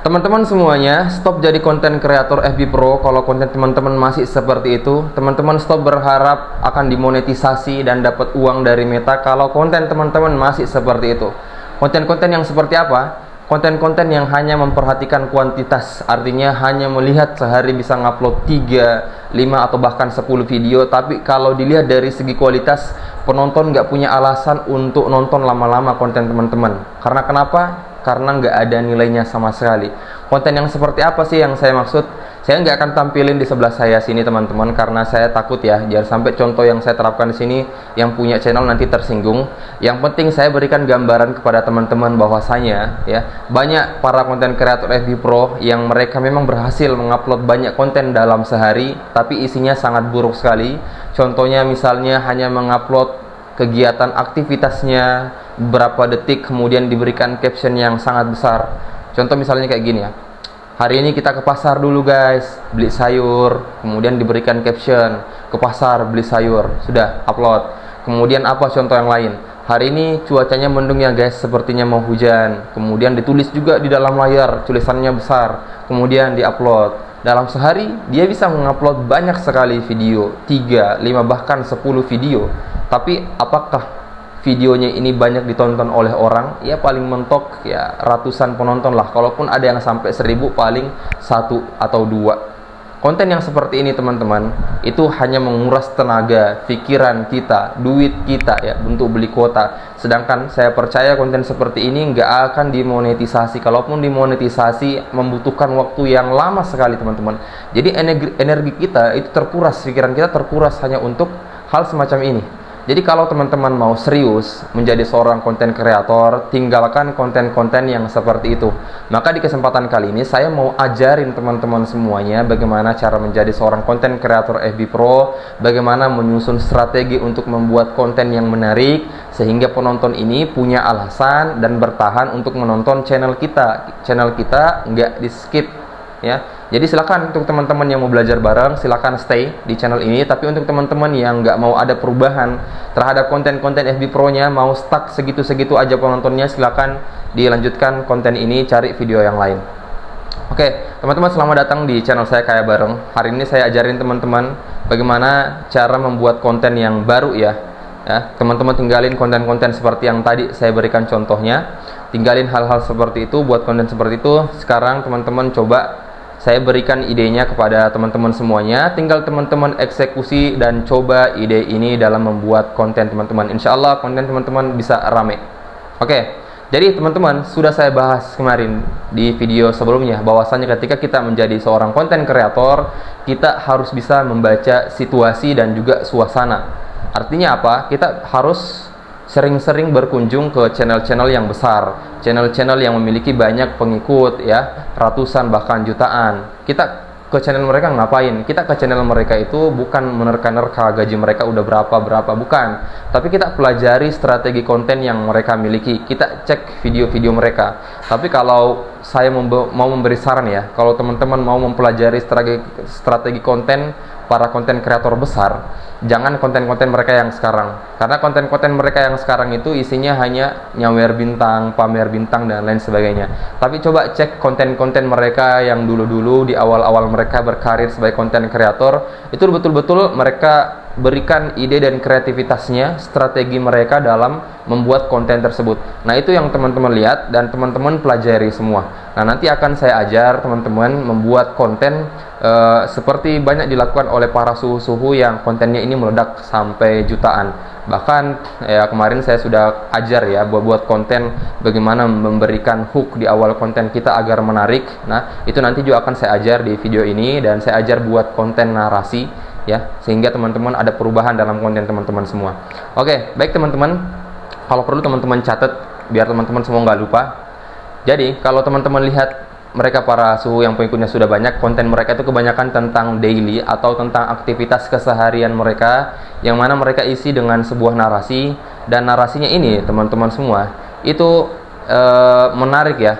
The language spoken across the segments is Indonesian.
Teman-teman semuanya, stop jadi konten kreator FB Pro kalau konten teman-teman masih seperti itu. Teman-teman stop berharap akan dimonetisasi dan dapat uang dari Meta kalau konten teman-teman masih seperti itu. Konten-konten yang seperti apa? Konten-konten yang hanya memperhatikan kuantitas, artinya hanya melihat sehari bisa ngupload 3, 5 atau bahkan 10 video. Tapi kalau dilihat dari segi kualitas, penonton nggak punya alasan untuk nonton lama-lama konten teman-teman. Karena kenapa? Karena nggak ada nilainya sama sekali. Konten yang seperti apa sih yang saya maksud? Saya nggak akan tampilin di sebelah saya sini teman-teman, karena saya takut ya, jangan sampai contoh yang saya terapkan di sini yang punya channel nanti tersinggung. Yang penting saya berikan gambaran kepada teman-teman bahwasanya ya, banyak para konten kreator FB Pro yang mereka memang berhasil mengupload banyak konten dalam sehari, tapi isinya sangat buruk sekali. Contohnya misalnya hanya mengupload kegiatan aktivitasnya beberapa detik, kemudian diberikan caption yang sangat besar. Contoh misalnya kayak gini ya, hari ini kita ke pasar dulu guys, beli sayur, kemudian diberikan caption, ke pasar beli sayur, sudah upload. Kemudian apa contoh yang lain, hari ini cuacanya mendung ya guys, sepertinya mau hujan, kemudian ditulis juga di dalam layar, tulisannya besar, kemudian diupload. Dalam sehari dia bisa mengupload banyak sekali video, 3, 5 bahkan 10 video. Tapi apakah videonya ini banyak ditonton oleh orang? Ya paling mentok ya ratusan penonton lah. Kalaupun ada yang sampai 1000, paling 1 atau 2. Konten yang seperti ini teman-teman, itu hanya menguras tenaga, pikiran kita, duit kita ya, untuk beli kuota. Sedangkan saya percaya konten seperti ini nggak akan dimonetisasi. Kalaupun dimonetisasi, membutuhkan waktu yang lama sekali teman-teman. Jadi energi kita itu terkuras, pikiran kita terkuras hanya untuk hal semacam ini. Jadi kalau teman-teman mau serius menjadi seorang konten kreator, tinggalkan konten-konten yang seperti itu. Maka di kesempatan kali ini saya mau ajarin teman-teman semuanya bagaimana cara menjadi seorang konten kreator FB Pro, bagaimana menyusun strategi untuk membuat konten yang menarik sehingga penonton ini punya alasan dan bertahan untuk menonton channel kita. Channel kita nggak di-skip ya. Jadi silakan untuk teman-teman yang mau belajar bareng, silakan stay di channel ini. Tapi untuk teman-teman yang nggak mau ada perubahan terhadap konten-konten FB Pro-nya, mau stuck segitu-segitu aja penontonnya, silakan dilanjutkan konten ini, cari video yang lain. Oke, teman-teman, selamat datang di channel saya Kaya Bareng. Hari ini saya ajarin teman-teman bagaimana cara membuat konten yang baru ya. Teman-teman tinggalin konten-konten seperti yang tadi saya berikan contohnya. Tinggalin hal-hal seperti itu, buat konten seperti itu. Sekarang teman-teman coba saya berikan idenya kepada teman-teman semuanya, tinggal teman-teman eksekusi dan coba ide ini dalam membuat konten teman-teman. Insya Allah konten teman-teman bisa rame. Oke, jadi teman-teman, sudah saya bahas kemarin di video sebelumnya bahwasanya ketika kita menjadi seorang konten kreator, kita harus bisa membaca situasi dan juga suasana. Artinya apa? Kita harus sering-sering berkunjung ke channel-channel yang besar, channel-channel yang memiliki banyak pengikut ya, ratusan bahkan jutaan. Kita ke channel mereka ngapain? Kita ke channel mereka itu bukan menerka-nerka gaji mereka udah berapa, bukan. Tapi kita pelajari strategi konten yang mereka miliki. Kita cek video-video mereka. Tapi kalau saya mau memberi saran ya, kalau teman-teman mau mempelajari strategi konten para konten kreator besar, jangan konten-konten mereka yang sekarang. Karena konten-konten mereka yang sekarang itu isinya hanya nyawer bintang, pamer bintang, dan lain sebagainya. Tapi coba cek konten-konten mereka yang dulu-dulu di awal-awal mereka berkarir sebagai konten kreator. Itu betul-betul mereka berikan ide dan kreativitasnya, strategi mereka dalam membuat konten tersebut. Nah, itu yang teman-teman lihat dan teman-teman pelajari semua. Nah, nanti akan saya ajar teman-teman membuat konten seperti banyak dilakukan oleh para suhu-suhu yang kontennya ini meledak sampai jutaan. Bahkan ya kemarin saya sudah ajar ya buat konten bagaimana memberikan hook di awal konten kita agar menarik. Nah, itu nanti juga akan saya ajar di video ini, dan saya ajar buat konten narasi ya, sehingga teman-teman ada perubahan dalam konten teman-teman semua. Oke, baik teman-teman, kalau perlu teman-teman catat biar teman-teman semua nggak lupa. Jadi kalau teman-teman lihat mereka para suhu yang pengikutnya sudah banyak, konten mereka itu kebanyakan tentang daily atau tentang aktivitas keseharian mereka, yang mana mereka isi dengan sebuah narasi, dan narasinya ini teman-teman semua itu menarik ya.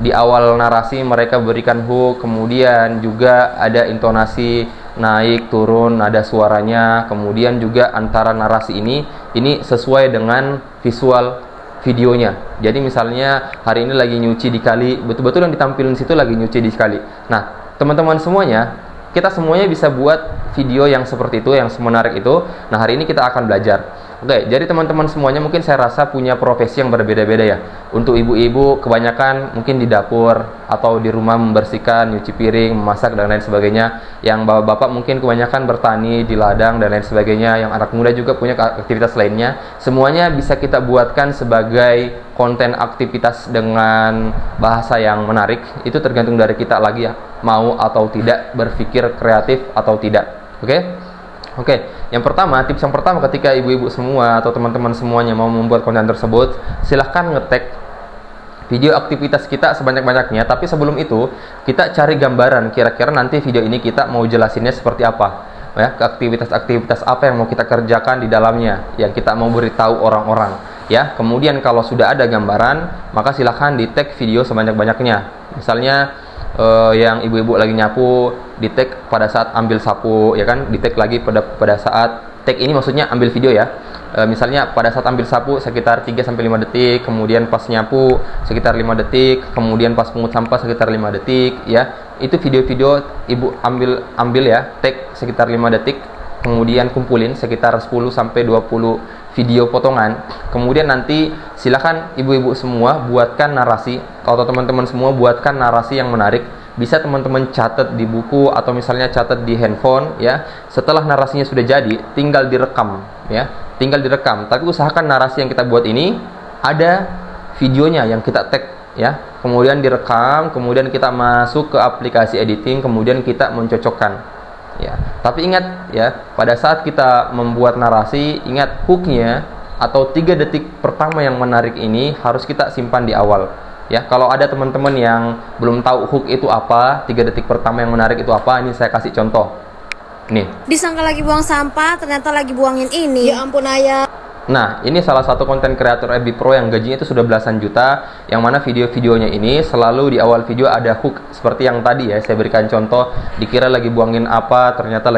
Di awal narasi mereka berikan hook, kemudian juga ada intonasi naik turun nada suaranya, kemudian juga antara narasi ini sesuai dengan visual videonya. Jadi misalnya hari ini lagi nyuci di kali, betul-betul yang ditampilin situ lagi nyuci di kali. Nah, teman-teman semuanya, kita semuanya bisa buat video yang seperti itu, yang menarik itu. Nah, hari ini kita akan belajar. Oke, jadi teman-teman semuanya mungkin saya rasa punya profesi yang berbeda-beda ya. Untuk ibu-ibu kebanyakan mungkin di dapur atau di rumah membersihkan, nyuci piring, memasak dan lain sebagainya. Yang bapak-bapak mungkin kebanyakan bertani di ladang dan lain sebagainya. Yang anak muda juga punya aktivitas lainnya. Semuanya bisa kita buatkan sebagai konten aktivitas dengan bahasa yang menarik. Itu tergantung dari kita lagi ya, mau atau tidak berpikir kreatif atau tidak. Oke, yang pertama, tips yang pertama ketika ibu-ibu semua atau teman-teman semuanya mau membuat konten tersebut, silahkan ngetek video aktivitas kita sebanyak-banyaknya. Tapi sebelum itu, kita cari gambaran kira-kira nanti video ini kita mau jelasinnya seperti apa, ya, aktivitas-aktivitas apa yang mau kita kerjakan di dalamnya, yang kita mau beritahu orang-orang, ya. Kemudian kalau sudah ada gambaran, maka silahkan di-tag video sebanyak-banyaknya. Misalnya yang ibu-ibu lagi nyapu, di tag pada saat ambil sapu, ya kan, di tag lagi pada saat tag ini maksudnya ambil video ya. Misalnya pada saat ambil sapu sekitar 3-5 detik, kemudian pas nyapu sekitar 5 detik, kemudian pas pungut sampah sekitar 5 detik, ya. Itu video-video ibu ambil ya, tag sekitar 5 detik, kemudian kumpulin sekitar 10-20 video potongan. Kemudian nanti silakan ibu-ibu semua buatkan narasi, atau teman-teman semua buatkan narasi yang menarik. Bisa teman-teman catat di buku atau misalnya catat di handphone, ya. Setelah narasinya sudah jadi, tinggal direkam, ya. Tinggal direkam. Tapi usahakan narasi yang kita buat ini ada videonya yang kita tag, ya. Kemudian direkam, kemudian kita masuk ke aplikasi editing, kemudian kita mencocokkan. Ya, tapi ingat ya, pada saat kita membuat narasi, ingat hooknya atau 3 detik pertama yang menarik ini harus kita simpan di awal. Ya, kalau ada teman-teman yang belum tahu hook itu apa, 3 detik pertama yang menarik itu apa, ini saya kasih contoh. Nih. Disangka lagi buang sampah, ternyata lagi buangin ini. Ya ampun ayah. Nah, ini salah satu konten kreator FB Pro yang gajinya itu sudah belasan juta, yang mana video-videonya ini selalu di awal video ada hook seperti yang tadi ya, saya berikan contoh, dikira lagi buangin apa, ternyata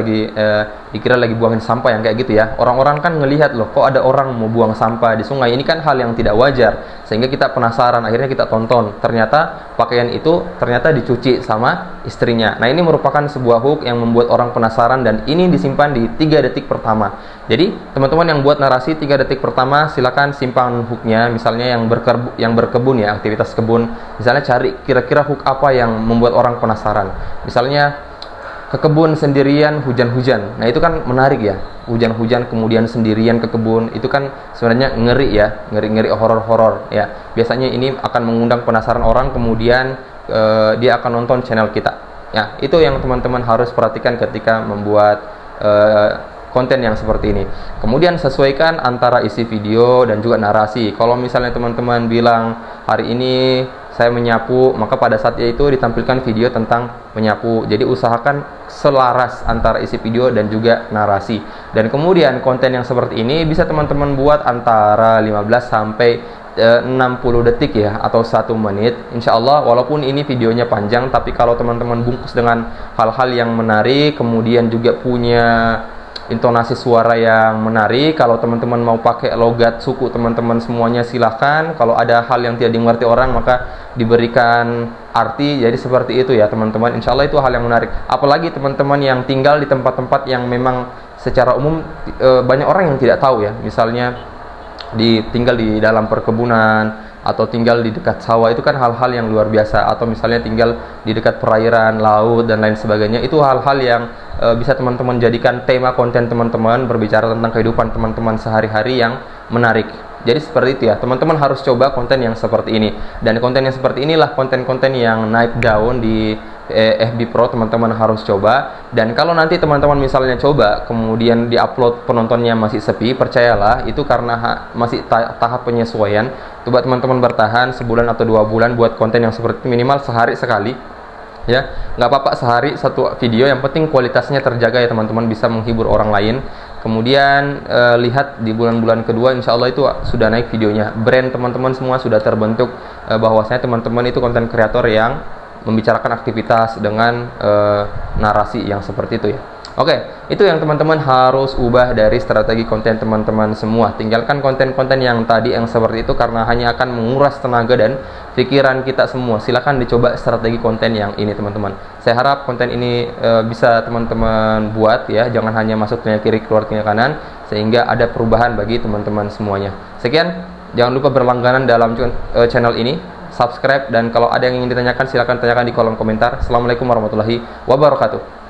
dikira lagi buangin sampah, yang kayak gitu ya. Orang-orang kan ngelihat, loh kok ada orang mau buang sampah di sungai, ini kan hal yang tidak wajar, sehingga kita penasaran, akhirnya kita tonton, ternyata pakaian itu ternyata dicuci sama istrinya. Nah, ini merupakan sebuah hook yang membuat orang penasaran, dan ini disimpan di 3 detik pertama. Jadi teman-teman yang buat narasi 3 detik pertama, silakan simpan hooknya. Misalnya yang berkebun ya, aktivitas kebun, misalnya cari kira-kira hook apa yang membuat orang penasaran. Misalnya ke kebun sendirian hujan-hujan, nah itu kan menarik ya, hujan-hujan kemudian sendirian ke kebun, itu kan sebenarnya ngeri ya, ngeri-ngeri horor-horor ya. Biasanya ini akan mengundang penasaran orang, kemudian dia akan nonton channel kita ya. Itu yang teman-teman harus perhatikan ketika membuat konten yang seperti ini. Kemudian sesuaikan antara isi video dan juga narasi. Kalau misalnya teman-teman bilang hari ini saya menyapu, maka pada saat itu ditampilkan video tentang menyapu. Jadi usahakan selaras antara isi video dan juga narasi. Dan kemudian konten yang seperti ini bisa teman-teman buat antara 15 sampai 60 detik ya, atau 1 menit. Insya Allah walaupun ini videonya panjang, tapi kalau teman-teman bungkus dengan hal-hal yang menarik, kemudian juga punya intonasi suara yang menarik, kalau teman-teman mau pakai logat suku teman-teman semuanya silahkan. Kalau ada hal yang tidak dimengerti orang, maka diberikan arti. Jadi seperti itu ya teman-teman, insya Allah itu hal yang menarik. Apalagi teman-teman yang tinggal di tempat-tempat yang memang secara umum banyak orang yang tidak tahu ya. Misalnya tinggal di dalam perkebunan atau tinggal di dekat sawah, itu kan hal-hal yang luar biasa. Atau misalnya tinggal di dekat perairan, laut dan lain sebagainya, itu hal-hal yang bisa teman-teman jadikan tema konten teman-teman, berbicara tentang kehidupan teman-teman sehari-hari yang menarik. Jadi seperti itu ya, teman-teman harus coba konten yang seperti ini. Dan konten yang seperti inilah konten-konten yang naik daun di FB Pro, teman-teman harus coba. Dan kalau nanti teman-teman misalnya coba kemudian diupload penontonnya masih sepi, percayalah itu karena masih tahap penyesuaian. Coba teman-teman bertahan sebulan atau 2 bulan buat konten yang seperti minimal sehari sekali ya, nggak apa-apa sehari 1 video, yang penting kualitasnya terjaga ya teman-teman, bisa menghibur orang lain. Kemudian lihat di bulan-bulan kedua, insya Allah itu sudah naik videonya, brand teman-teman semua sudah terbentuk, bahwasanya teman-teman itu konten kreator yang membicarakan aktivitas dengan narasi yang seperti itu ya. Oke, itu yang teman-teman harus ubah dari strategi konten teman-teman semua. Tinggalkan konten-konten yang tadi yang seperti itu karena hanya akan menguras tenaga dan pikiran kita semua. Silahkan dicoba strategi konten yang ini teman-teman. Saya harap konten ini bisa teman-teman buat ya, jangan hanya masuk telinga kiri keluar telinga kanan, sehingga ada perubahan bagi teman-teman semuanya. Sekian, jangan lupa berlangganan dalam channel ini, subscribe, dan kalau ada yang ingin ditanyakan silahkan tanyakan di kolom komentar. Assalamualaikum warahmatullahi wabarakatuh.